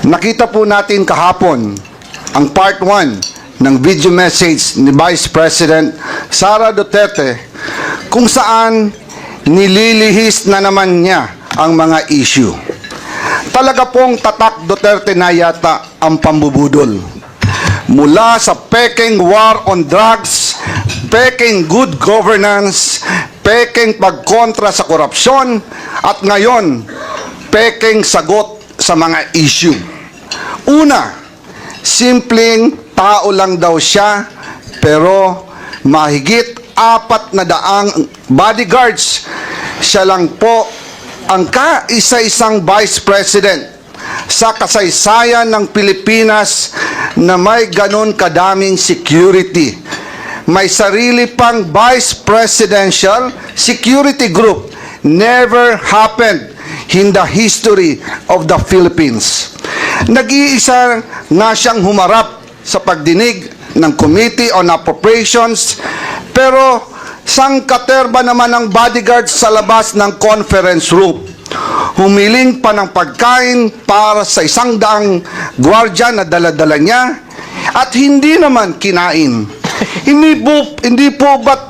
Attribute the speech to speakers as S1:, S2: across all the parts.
S1: Nakita po natin kahapon ang part 1 ng video message ni Vice President Sara Duterte kung saan nililihis na naman niya ang mga issue. Talaga pong tatak Duterte na yata ang pambubudol. Mula sa peking war on drugs, peking good governance, peking pagkontra sa korupsyon, at ngayon, peking sagot sa mga issue. Una, simpleng tao lang daw siya, pero mahigit 400 bodyguards. Siya lang po ang kaisa-isang Vice President sa kasaysayan ng Pilipinas na may ganon kadaming security. May sarili pang Vice Presidential Security Group. Never happened in the history of the Philippines. Nag-iisa nga siyang humarap sa pagdinig ng Committee on Appropriations, pero sangkaterba naman ang bodyguards sa labas ng conference room. Humiling pa ng pagkain para sa 100 gwardiya na dala-dala niya at hindi naman kinain. Hindi po ba't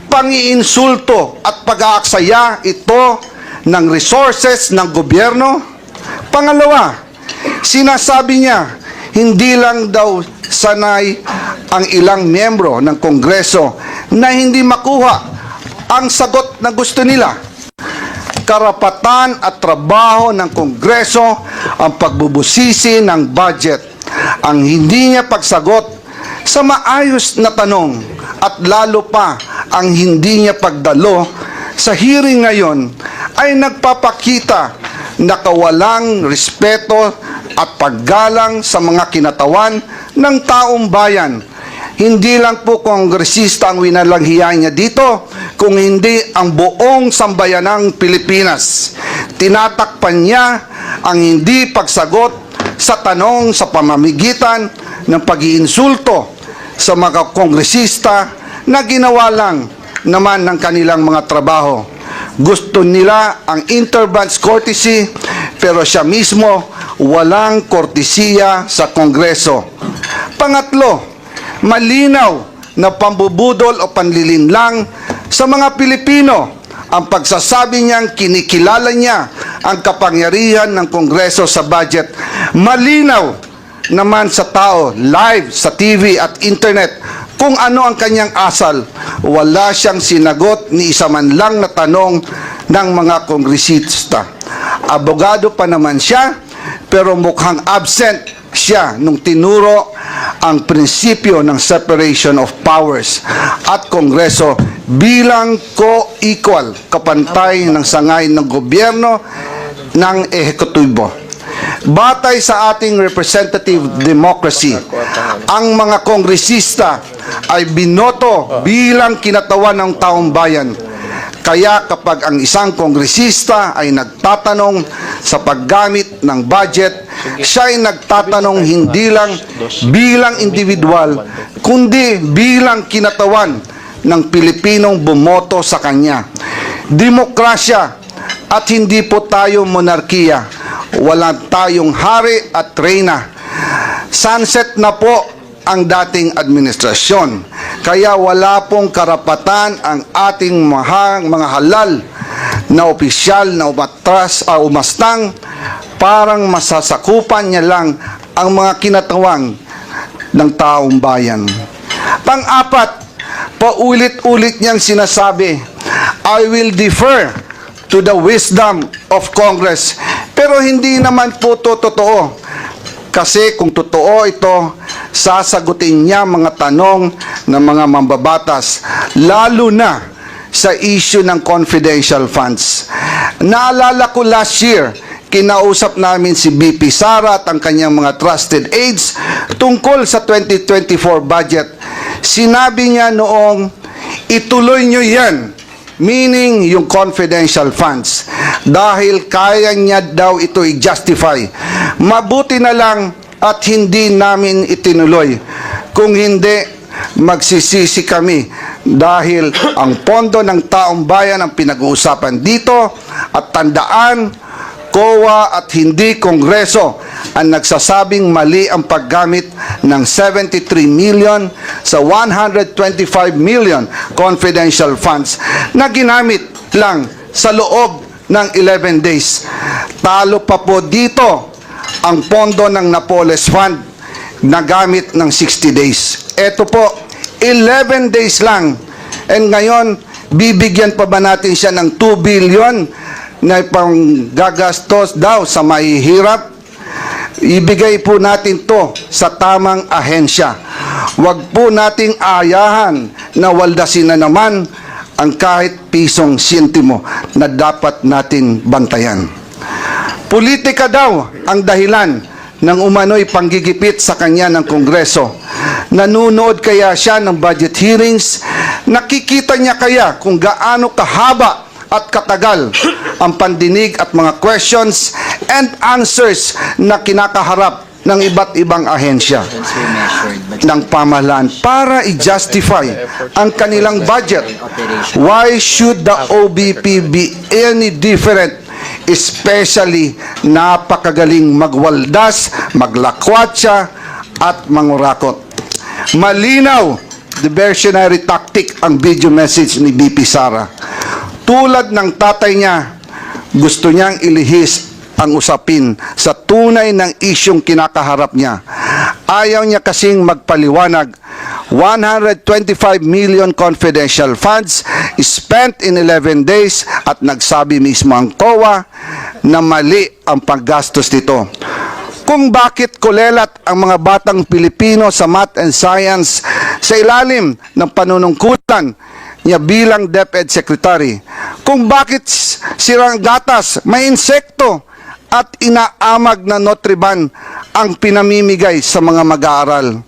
S1: pangiinsulto at pag-aaksaya ito ng resources ng gobyerno? Pangalawa, sinasabi niya hindi lang daw sanay ang ilang miyembro ng Kongreso na hindi makuha ang sagot na gusto nila. Karapatan at trabaho ng Kongreso ang pagbubusisi ng budget. Ang hindi niya pagsagot sa maayos na tanong at lalo pa ang hindi niya pagdalo sa hearing ngayon ay nagpapakita na kawalang respeto at paggalang sa mga kinatawan ng taong bayan. Hindi lang po kongresista ang winalanghiyan niya dito, kung hindi ang buong sambayanang Pilipinas. Tinatakpan niya ang hindi pagsagot sa tanong sa pamamagitan ng pag-iinsulto sa mga kongresista na ginawa lang naman ng kanilang mga trabaho. Gusto nila ang interbranch courtesy, pero siya mismo walang kortesiya sa Kongreso. Pangatlo, malinaw na pambubudol o panlilinlang sa mga Pilipino ang pagsasabi niyang kinikilala niya ang kapangyarihan ng Kongreso sa budget. Malinaw naman sa tao, live sa TV at internet, kung ano ang kanyang asal. Wala siyang sinagot ni isa man lang na tanong ng mga kongresista. Abogado pa naman siya, pero mukhang absent siya nung tinuro ang prinsipyo ng separation of powers at Kongreso bilang co-equal, kapantay ng sangay ng gobyerno ng ehekutibo. Batay sa ating representative democracy, ang mga kongresista ay binoto bilang kinatawan ng taong bayan. Kaya kapag ang isang kongresista ay nagtatanong sa paggamit ng budget, siya ay nagtatanong hindi lang bilang individual, kundi bilang kinatawan ng Pilipinong bumoto sa kanya. Demokrasya at hindi po tayo monarkiya. Wala tayong hari at reyna. Sunset na po ang dating administrasyon. Kaya wala pong karapatan ang ating mga halal na opisyal na umastang parang masasakupan niya lang ang mga kinatawang ng taong bayan. Pang-apat, paulit-ulit niyang sinasabi, I will defer to the wisdom of Congress. Pero hindi naman po ito totoo. Kasi kung totoo ito, sasagutin niya mga tanong ng mga mambabatas, lalo na sa issue ng confidential funds. Naalala ko last year, kinausap namin si BP Sara at ang kanyang mga trusted aides tungkol sa 2024 budget. Sinabi niya noong, ituloy niyo yan, meaning yung confidential funds, dahil kaya niya daw ito i-justify. Mabuti na lang at hindi namin itinuloy. Kung hindi, magsisisi kami dahil ang pondo ng taong bayan ang pinag-uusapan dito, at tandaan, COA at hindi Kongreso ang nagsasabing mali ang paggamit ng 73 million sa 125 million confidential funds na ginamit lang sa loob ng 11 days. Talo pa po dito ang pondo ng Napoles Fund na gamit ng 60 days. Ito po, 11 days lang. And ngayon, bibigyan pa ba natin siya ng 2 billion na pang gagastos daw sa mahihirap? Ibigay po natin to sa tamang ahensya. Huwag po nating ayahan na waldasin na naman ang kahit pisong sintimo na dapat natin bantayan. Politika daw ang dahilan ng umano'y panggigipit sa kanya ng Kongreso. Nanunood kaya siya ng budget hearings? Nakikita niya kaya kung gaano kahaba at katagal ang pandinig at mga questions and answers na kinakaharap ng iba't ibang ahensya ng pamahalaan para i-justify ang kanilang budget? Why should the OBP be any different? Especially napakagaling magwaldas, maglakwatsa at mangurakot. Malinaw, diversionary tactic ang video message ni BP Sara. Tulad ng tatay niya, gusto niyang ilihis ang usapin sa tunay ng isyong kinakaharap niya. Ayaw niya kasing magpaliwanag. 125 million confidential funds spent in 11 days at nagsabi mismo ang COA na mali ang paggastos nito. Kung bakit kulelat ang mga batang Pilipino sa math and science sa ilalim ng panunungkulan niya bilang DepEd Secretary. Kung bakit sirang gatas, may insekto at inaamag na Nutriban ang pinamimigay sa mga mag-aaral.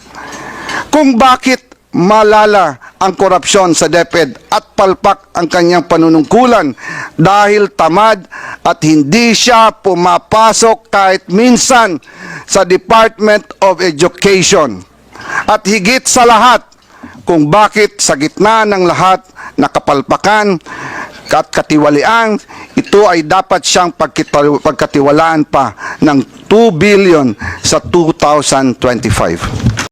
S1: Kung bakit malala ang korupsyon sa DepEd at palpak ang kanyang panunungkulan dahil tamad at hindi siya pumapasok kahit minsan sa Department of Education. At higit sa lahat, kung bakit sa gitna ng lahat na kapalpakan at katiwalian, ito ay dapat siyang pagkatiwalaan pa ng 2 billion sa 2025.